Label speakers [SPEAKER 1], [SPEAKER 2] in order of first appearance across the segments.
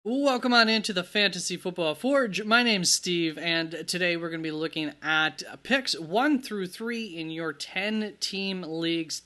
[SPEAKER 1] Welcome on into the Fantasy Football Forge. My name's Steve, and today we're going to be looking at picks 1 through 3 in your 10-team leagues.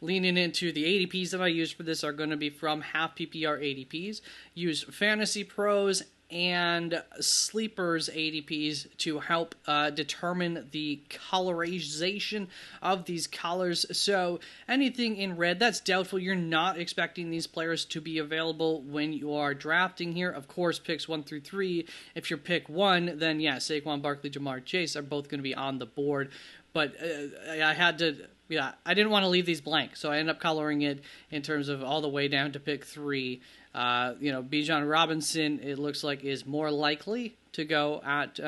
[SPEAKER 1] Leaning into the ADPs that I use for this are going to be from half PPR ADPs. Use Fantasy Pros and Sleepers ADPs to help determine the colorization of these colors. So anything in red, that's doubtful. You're not expecting these players to be available when you are drafting here. Of course, picks 1 through 3. If you're pick 1, then yeah, Saquon Barkley, Jamar Chase are both going to be on the board. But I didn't want to leave these blank, so I ended up coloring it in terms of all the way down to pick 3. Bijan Robinson, it looks like, is more likely to go at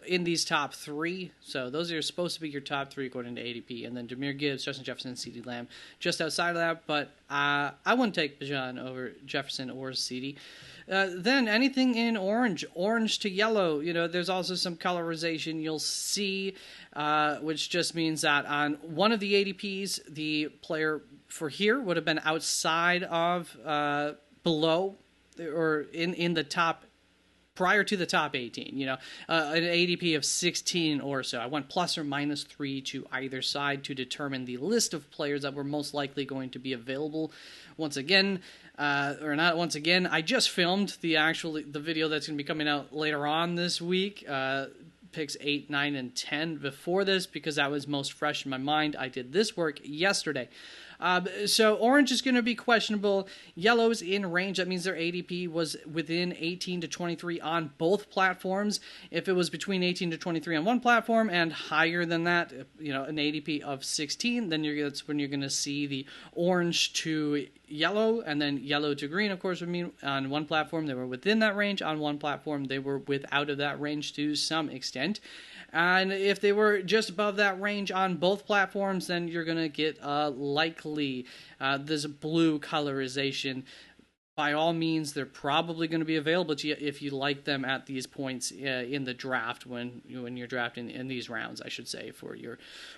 [SPEAKER 1] in these top 3. So those are supposed to be your top 3 according to ADP. And then Jahmyr Gibbs, Justin Jefferson, and CeeDee Lamb just outside of that. But I wouldn't take Bijan over Jefferson or CeeDee. Then anything in orange to yellow, there's also some colorization you'll see, which just means that on one of the ADPs, the player for here would have been outside of below or in the top prior to the top 18, an ADP of 16 or so. I went plus or minus 3 to either side to determine the list of players that were most likely going to be available. Once again, I just filmed the video that's going to be coming out later on this week. Picks 8, 9, and 10 before this because that was most fresh in my mind. I did this work yesterday. So orange is going to be questionable. Yellow's in range. That means their ADP was within 18 to 23 on both platforms. If it was between 18 to 23 on one platform and higher than that, an ADP of 16, then that's when you're going to see the orange to yellow, and then yellow to green, of course, would mean on one platform they were within that range. On one platform they were out of that range to some extent. And if they were just above that range on both platforms, then you're going to get likely this blue colorization. By all means, they're probably going to be available to you if you like them at these points in the draft when you're drafting in these rounds, I should say,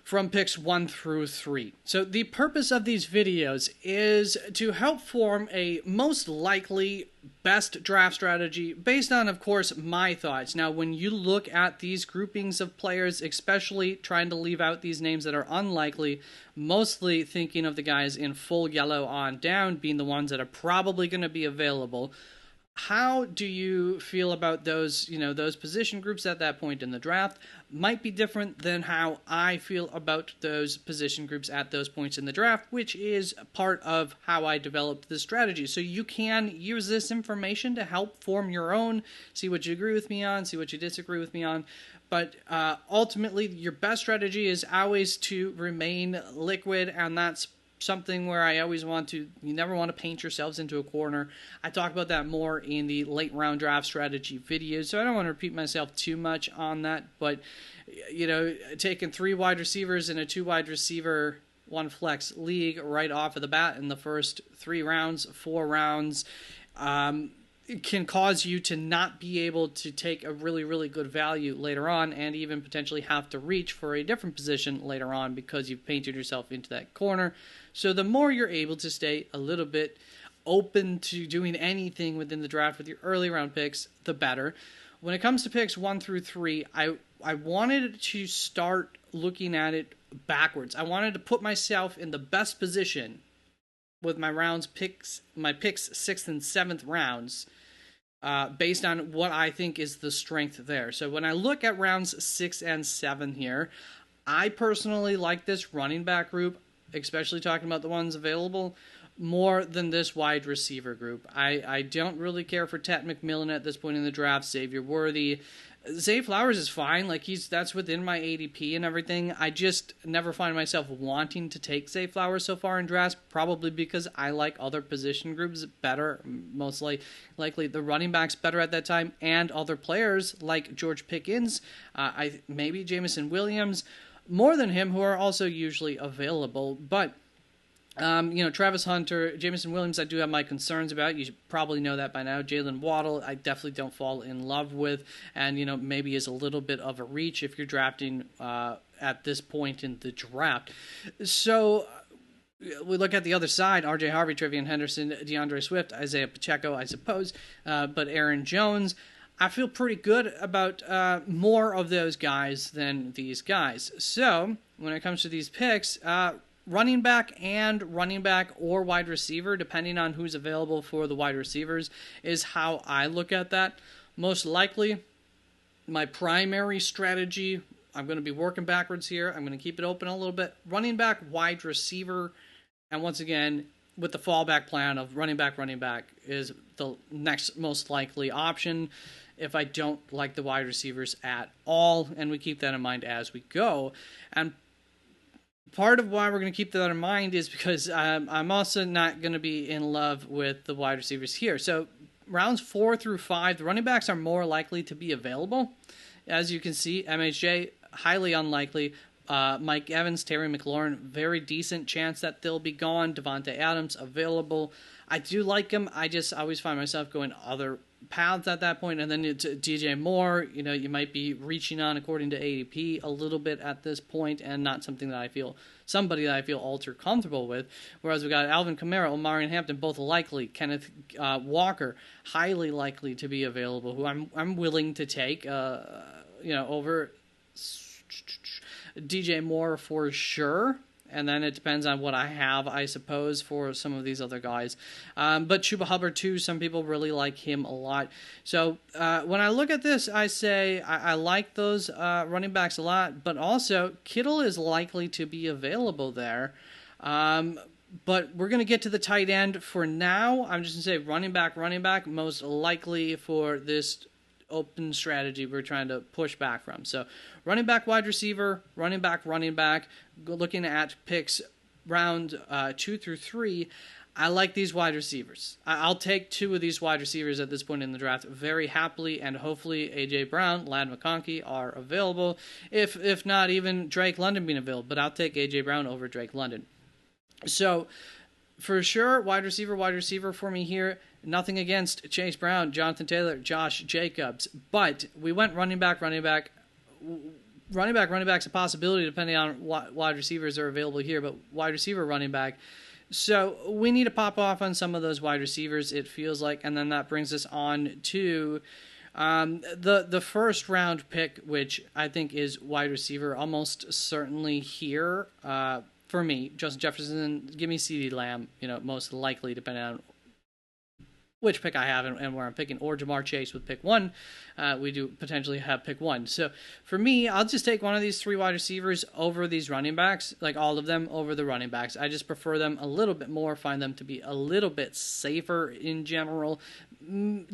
[SPEAKER 1] from picks 1 through 3. So the purpose of these videos is to help form a most likely best draft strategy based on, of course, my thoughts. Now, when you look at these groupings of players, especially trying to leave out these names that are unlikely, mostly thinking of the guys in full yellow on down being the ones that are probably going to be available. How do you feel about those position groups at that point in the draft? Might be different than how I feel about those position groups at those points in the draft, which is part of how I developed this strategy. So you can use this information to help form your own, see what you agree with me on, see what you disagree with me on. But ultimately, your best strategy is always to remain liquid, and that's something where you never want to paint yourselves into a corner. I talk about that more in the late round draft strategy videos, so I don't want to repeat myself too much on that, but taking 3 wide receivers in a 2 wide receiver 1 flex league right off of the bat in the first 3 rounds, 4 rounds, it can cause you to not be able to take a really, really good value later on and even potentially have to reach for a different position later on because you've painted yourself into that corner. So the more you're able to stay a little bit open to doing anything within the draft with your early round picks, the better. When it comes to picks 1 through 3, I wanted to start looking at it backwards. I wanted to put myself in the best position with my picks 6th and 7th rounds, based on what I think is the strength there. So when I look at rounds 6 and 7 here, I personally like this running back group, especially talking about the ones available, more than this wide receiver group. I don't really care for Ted McMillan at this point in the draft, Xavier Worthy. Zay Flowers is fine, that's within my ADP and everything. I just never find myself wanting to take Zay Flowers so far in drafts, probably because I like other position groups better, mostly likely the running backs better at that time, and other players like George Pickens, maybe Jameson Williams, more than him, who are also usually available, but Travis Hunter, Jameson Williams, I do have my concerns about. You should probably know that by now. Jalen Waddle, I definitely don't fall in love with, and maybe is a little bit of a reach if you're drafting at this point in the draft. So we look at the other side, R.J. Harvey, Trevion Henderson, DeAndre Swift, Isaiah Pacheco, I suppose, but Aaron Jones, I feel pretty good about more of those guys than these guys. So when it comes to these picks, running back or wide receiver, depending on who's available for the wide receivers, is how I look at that. Most likely, my primary strategy, I'm going to be working backwards here. I'm going to keep it open a little bit. Running back, wide receiver, and once again, with the fallback plan of running back is the next most likely option if I don't like the wide receivers at all, and we keep that in mind as we go. And part of why we're going to keep that in mind is because I'm also not going to be in love with the wide receivers here. So rounds 4 through 5, the running backs are more likely to be available. As you can see, MHJ, highly unlikely. Mike Evans, Terry McLaurin, very decent chance that they'll be gone. Devontae Adams, available. I do like him. I always find myself going other paths at that point. And then it's DJ Moore, you might be reaching on, according to ADP, a little bit at this point, and not somebody that I feel ultra comfortable with. Whereas we got Alvin Kamara, Omarion Hampton, both likely. Kenneth Walker, highly likely to be available, who I'm willing to take, over DJ Moore for sure. And then it depends on what I have, I suppose, for some of these other guys. But Chuba Hubbard, too, some people really like him a lot. So when I look at this, I say I like those running backs a lot. But also, Kittle is likely to be available there. But we're going to get to the tight end. For now, I'm just going to say running back, most likely for this open strategy we're trying to push back from. So running back, wide receiver, running back, looking at picks round 2 through 3, I like these wide receivers. I'll take 2 of these wide receivers at this point in the draft very happily, and hopefully A.J. Brown, Ladd McConkey are available, if not even Drake London being available, but I'll take A.J. Brown over Drake London. So for sure, wide receiver for me here. Nothing against Chase Brown, Jonathan Taylor, Josh Jacobs, but we went running back. Running back's a possibility depending on what wide receivers are available here, but wide receiver, running back. So we need to pop off on some of those wide receivers, it feels like, and then that brings us on to the first round pick, which I think is wide receiver, almost certainly here for me. Justin Jefferson, give me CeeDee Lamb, most likely, depending on which pick I have and where I'm picking, or Jamar Chase with pick 1. We do potentially have pick 1. So for me, I'll just take one of these 3 wide receivers over these running backs, like all of them over the running backs. I just prefer them a little bit more, find them to be a little bit safer in general.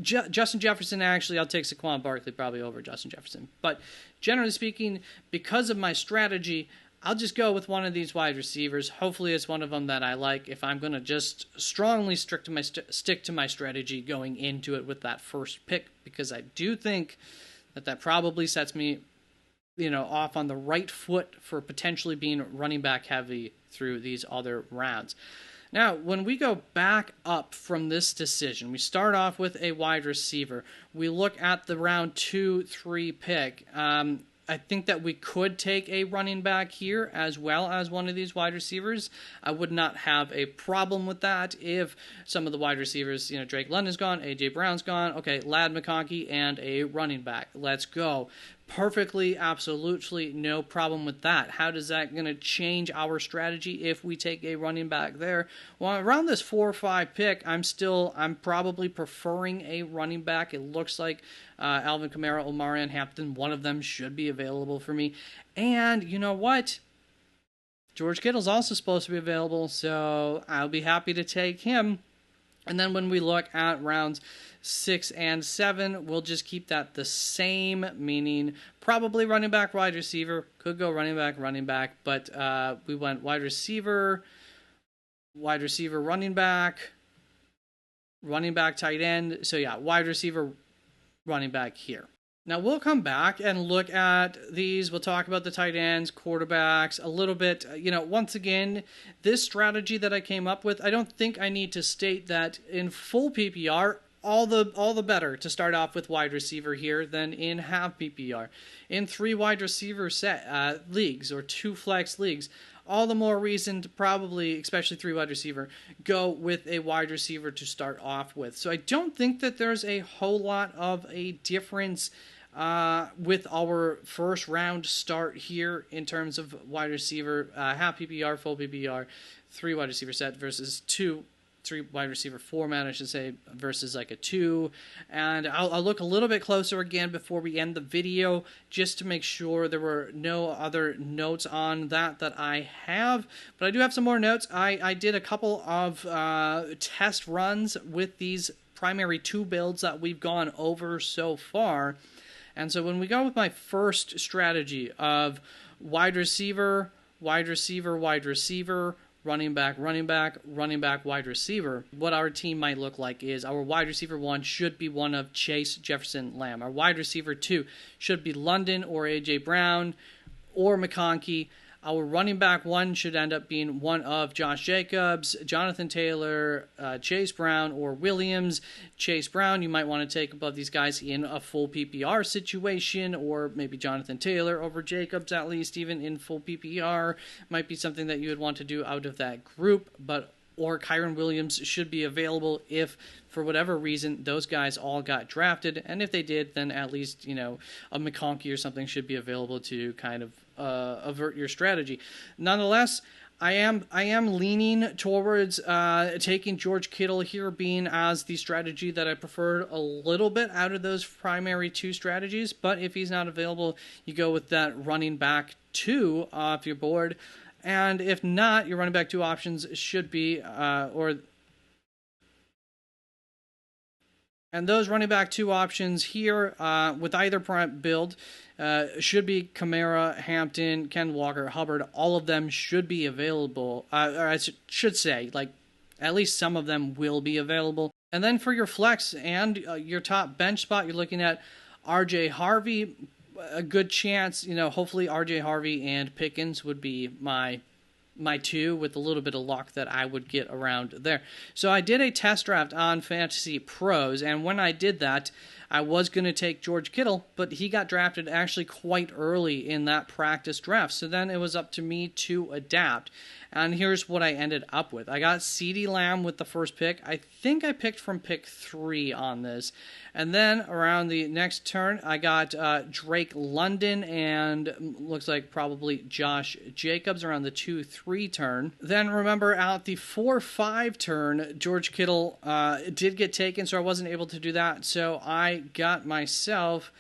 [SPEAKER 1] Justin Jefferson, actually, I'll take Saquon Barkley probably over Justin Jefferson. But generally speaking, because of my strategy, I'll just go with one of these wide receivers. Hopefully it's one of them that I like if I'm going to just strongly stick to my strategy going into it with that first pick, because I do think that probably sets me off on the right foot for potentially being running back heavy through these other rounds. Now, when we go back up from this decision, we start off with a wide receiver. We look at the round 2-3 pick. I think that we could take a running back here as well as one of these wide receivers. I would not have a problem with that if some of the wide receivers, Drake London's gone, A.J. Brown's gone, okay, Ladd McConkey and a running back. Let's go. Perfectly, absolutely no problem with that. How does that going to change our strategy if we take a running back there? Well, around this 4 or 5 pick, I'm probably preferring a running back. It looks like Alvin Kamara, Omarion Hampton, one of them should be available for me. And you know what? George Kittle's also supposed to be available, so I'll be happy to take him. And then when we look at rounds 6 and 7, we'll just keep that the same, meaning probably running back, wide receiver. Could go running back, but we went wide receiver, running back, tight end. So yeah, wide receiver, running back here. Now we'll come back and look at these. We'll talk about the tight ends, quarterbacks, a little bit. Once again, this strategy that I came up with, I don't think I need to state that in full PPR, all the better to start off with wide receiver here than in half PPR. In 3 wide receiver set leagues or 2 flex leagues, all the more reason to probably, especially 3 wide receiver, go with a wide receiver to start off with. So I don't think that there's a whole lot of a difference with our first round start here in terms of wide receiver, half PPR, full PPR, 3 wide receiver set versus 3 wide receiver format, I should say, versus like a 2. And I'll look a little bit closer again before we end the video just to make sure there were no other notes on that I have. But I do have some more notes. I did a couple of test runs with these primary 2 builds that we've gone over so far. And so when we go with my first strategy of wide receiver, wide receiver, wide receiver, running back, running back, running back, wide receiver, what our team might look like is our wide receiver 1 should be one of Chase, Jefferson, Lamb. Our wide receiver 2 should be London or A.J. Brown or McConkey. Our running back 1 should end up being one of Josh Jacobs, Jonathan Taylor, Chase Brown, or Williams. Chase Brown, you might want to take above these guys in a full PPR situation, or maybe Jonathan Taylor over Jacobs, at least even in full PPR. Might be something that you would want to do out of that group, or Kyren Williams should be available if, for whatever reason, those guys all got drafted. And if they did, then at least, a McConkey or something should be available to kind of avert your strategy. Nonetheless, I am leaning towards taking George Kittle here being as the strategy that I preferred a little bit out of those primary 2 strategies. But if he's not available, you go with that running back 2 off your board. And if not, your running back 2 options should be, and those running back 2 options here with either build should be Kamara, Hampton, Ken Walker, Hubbard. All of them should be available, or I should say, like, at least some of them will be available. And then for your flex and your top bench spot, you're looking at R.J. Harvey. A good chance, hopefully R.J. Harvey and Pickens would be my 2 with a little bit of luck that I would get around there. So I did a test draft on Fantasy Pros, and when I did that, I was going to take George Kittle, but he got drafted actually quite early in that practice draft. So then it was up to me to adapt. And here's what I ended up with. I got CeeDee Lamb with the first pick. I think I picked from pick 3 on this. And then around the next turn, I got Drake London and looks like probably Josh Jacobs around the 2-3 turn. Then remember, at the 4-5 turn, George Kittle did get taken, so I wasn't able to do that. So I got myself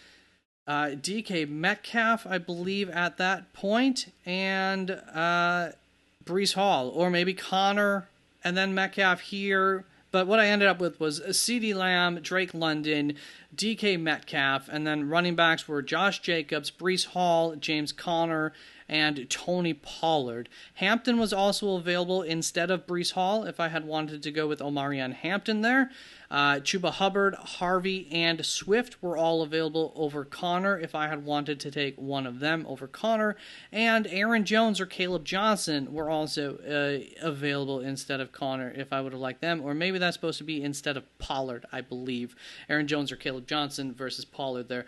[SPEAKER 1] DK Metcalf, I believe, at that point, and Breece Hall, or maybe Connor, and then Metcalf here. But what I ended up with was CeeDee Lamb, Drake London, DK Metcalf, and then running backs were Josh Jacobs, Breece Hall, James Conner, and Tony Pollard. Hampton was also available instead of Breece Hall if I had wanted to go with Omarion Hampton there. Chuba Hubbard, Harvey, and Swift were all available over Connor if I had wanted to take one of them over Connor. And Aaron Jones or Caleb Johnson were also available instead of Connor if I would have liked them. Or maybe that's supposed to be instead of Pollard, I believe. Aaron Jones or Caleb Johnson versus Pollard there.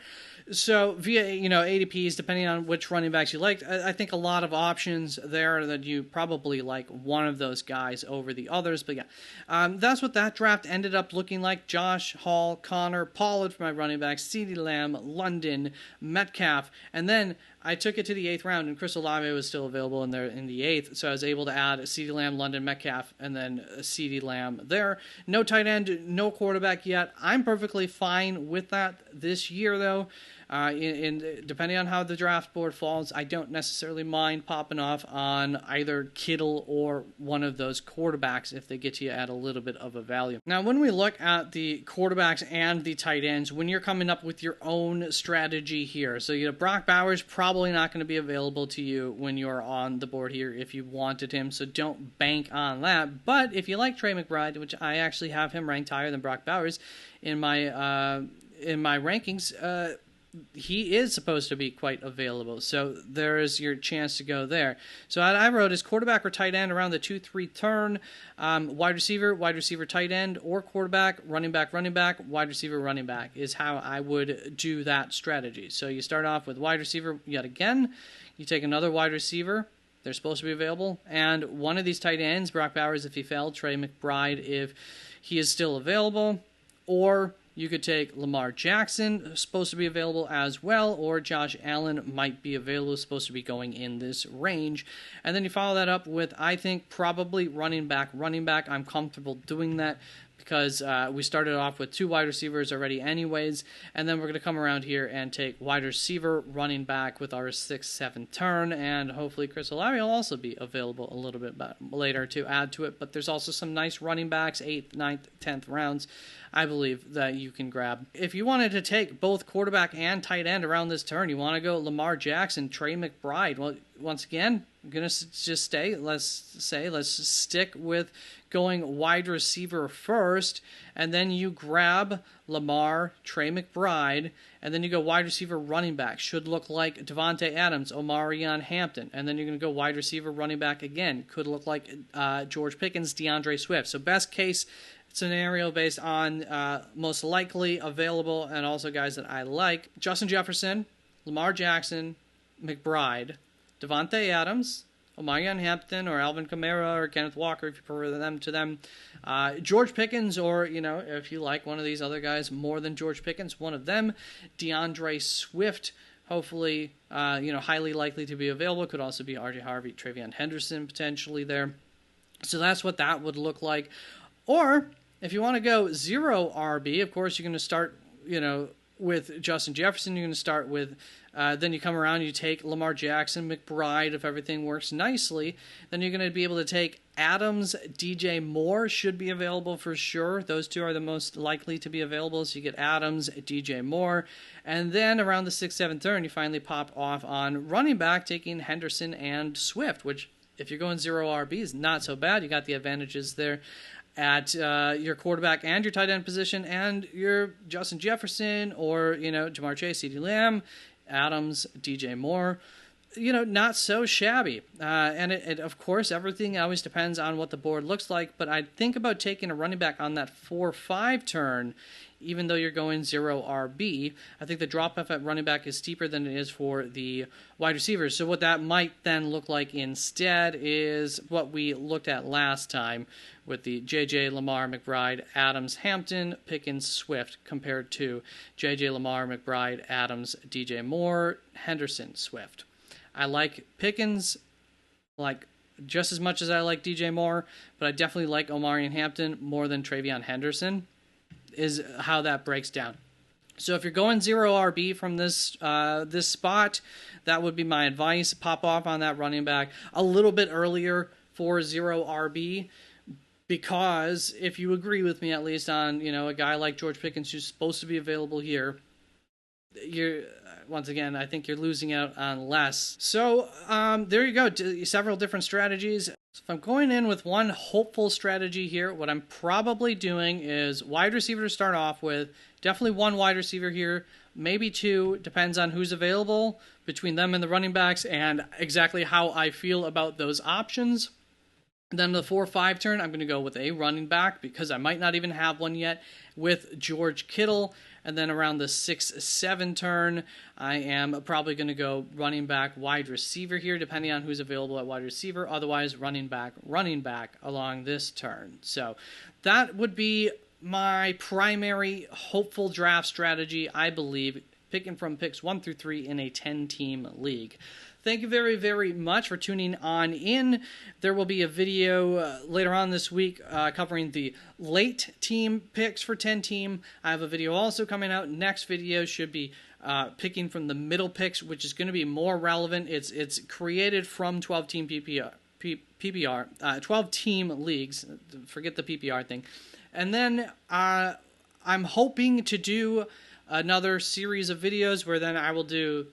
[SPEAKER 1] So via, ADPs, depending on which running backs you liked, I think a lot of options there that you probably like one of those guys over the others. But yeah, that's what that draft ended up looking like. Josh, Hall, Connor, Pollard for my running backs, CeeDee Lamb, London, Metcalf, and then I took it to the 8th round, and Chris Olave was still available in the 8th, so I was able to add CeeDee Lamb, London, Metcalf, and then CeeDee Lamb there. No tight end, no quarterback yet. I'm perfectly fine with that this year, though. Depending on how the draft board falls, I don't necessarily mind popping off on either Kittle or one of those quarterbacks if they get you at a little bit of a value. Now, when we look at the quarterbacks and the tight ends, when you're coming up with your own strategy here, so Brock Bowers probably not going to be available to you when you're on the board here if you wanted him, so don't bank on that. But if you like Trey McBride, which I actually have him ranked higher than Brock Bowers in my rankings, he is supposed to be quite available, so there's your chance to go there. So I wrote is quarterback or tight end around the 2-3 turn, wide receiver, tight end, or quarterback, running back, wide receiver, running back is how I would do that strategy. So you start off with wide receiver yet again, you take another wide receiver, They're supposed to be available. And one of these tight ends, Brock Bowers if he fell, Trey McBride if he is still available, or you could take Lamar Jackson, supposed to be available as well, or Josh Allen might be available, supposed to be going in this range. And then you follow that up with, I think, probably running back. I'm comfortable doing that because we started off with 2 wide receivers already anyways, and then we're going to come around here and take wide receiver, running back with our 6th, 7th turn, and hopefully Chris Olave will also be available a little bit later to add to it. But there's also some nice running backs, 8th, 9th, 10th rounds, I believe, that you can grab. If you wanted to take both quarterback and tight end around this turn, you want to go Lamar Jackson, Trey McBride. Well, once again, I'm going to just let's stick with going wide receiver first, and then you grab Lamar, Trey McBride, and then you go wide receiver running back. Should look like Davante Adams, Omarion Hampton, and then you're going to go wide receiver running back again. Could look like George Pickens, DeAndre Swift. So best case scenario based on most likely available and also guys that I like: Justin Jefferson, Lamar Jackson, McBride, Davante Adams, Omarion Hampton, or Alvin Kamara, or Kenneth Walker, if you prefer them to them. George Pickens, or, if you like one of these other guys more than George Pickens, one of them. DeAndre Swift, hopefully, highly likely to be available. Could also be RJ Harvey, Travion Henderson, potentially there. So that's what that would look like. Or, if you want to go 0 RB, of course, you're going to start, with Justin Jefferson. You're going to start with, then you come around, you take Lamar Jackson, McBride, if everything works nicely. Then you're going to be able to take Adams, DJ Moore should be available for sure. Those 2 are the most likely to be available. So you get Adams, DJ Moore. And then around the 6th, 7th turn, you finally pop off on running back, taking Henderson and Swift, which, if you're going 0 RB, is not so bad. You got the advantages there at your quarterback and your tight end position, and your Justin Jefferson, or, Ja'Marr Chase, CeeDee Lamb, Adams, DJ Moore. Not so shabby. And it, of course, everything always depends on what the board looks like, but I'd think about taking a running back on that 4-5 turn, even though you're going 0 RB. I think the drop-off at running back is steeper than it is for the wide receivers. So what that might then look like instead is what we looked at last time with the J.J. Lamar, McBride, Adams, Hampton, Pickens, Swift, compared to J.J. Lamar, McBride, Adams, DJ Moore, Henderson, Swift. I like Pickens just as much as I like DJ Moore, but I definitely like Omarion Hampton more than Travion Henderson, is how that breaks down. So if you're going 0 RB from this spot, that would be my advice. Pop off on that running back a little bit earlier for 0 RB, because if you agree with me, at least on, a guy like George Pickens who's supposed to be available here, once again, I think you're losing out on less. So there you go, several different strategies. So if I'm going in with one hopeful strategy here, what I'm probably doing is wide receiver to start off with. Definitely 1 wide receiver here, maybe 2, depends on who's available between them and the running backs and exactly how I feel about those options. Then the 4-5 turn, I'm going to go with a running back because I might not even have one yet, with George Kittle. And then around the 6-7 turn, I am probably going to go running back, wide receiver here, depending on who's available at wide receiver. Otherwise, running back along this turn. So that would be my primary hopeful draft strategy, I believe, picking from picks 1 through 3 in a 10-team league. Thank you very, very much for tuning on in. There will be a video later on this week covering the late team picks for 10-team. I have a video also coming out. Next video should be picking from the middle picks, which is going to be more relevant. It's created from 12-team PPR, 12-team leagues. Forget the PPR thing. And then I'm hoping to do another series of videos where then I will do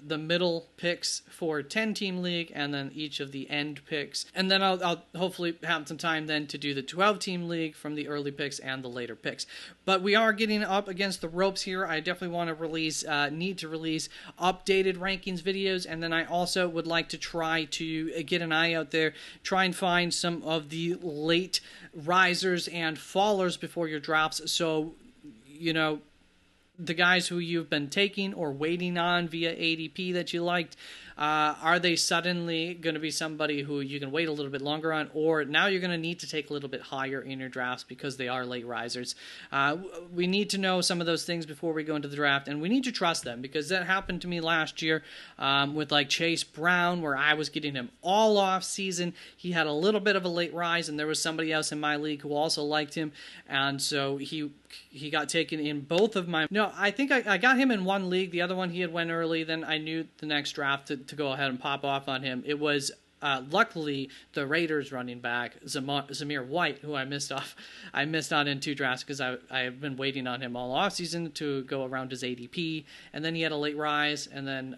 [SPEAKER 1] the middle picks for 10-team league, and then each of the end picks. And then I'll hopefully have some time then to do the 12-team league from the early picks and the later picks. But we are getting up against the ropes here. I definitely want to need to release updated rankings videos, and then I also would like to try to get an eye out there, try and find some of the late risers and fallers before your drops. So, the guys who you've been taking or waiting on via ADP that you liked, are they suddenly going to be somebody who you can wait a little bit longer on, or now you're going to need to take a little bit higher in your drafts because they are late risers? We need to know some of those things before we go into the draft, and we need to trust them, because that happened to me last year with like Chase Brown, where I was getting him all off season. He had a little bit of a late rise, and there was somebody else in my league who also liked him, and so he got taken in both of my... No, I think I got him in one league. The other one he had went early. Then I knew the next draft to go ahead and pop off on him. It was luckily the Raiders running back, Zamir White, who I missed on in 2 drafts because I have been waiting on him all offseason to go around his ADP. And then he had a late rise, and then,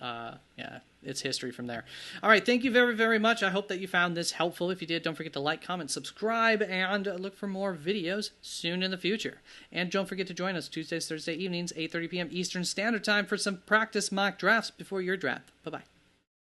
[SPEAKER 1] it's history from there. All right, thank you very, very much. I hope that you found this helpful. If you did, don't forget to like, comment, subscribe, and look for more videos soon in the future. And don't forget to join us Tuesdays, Thursday evenings, 8:30 p.m. Eastern Standard Time for some practice mock drafts before your draft. Bye-bye.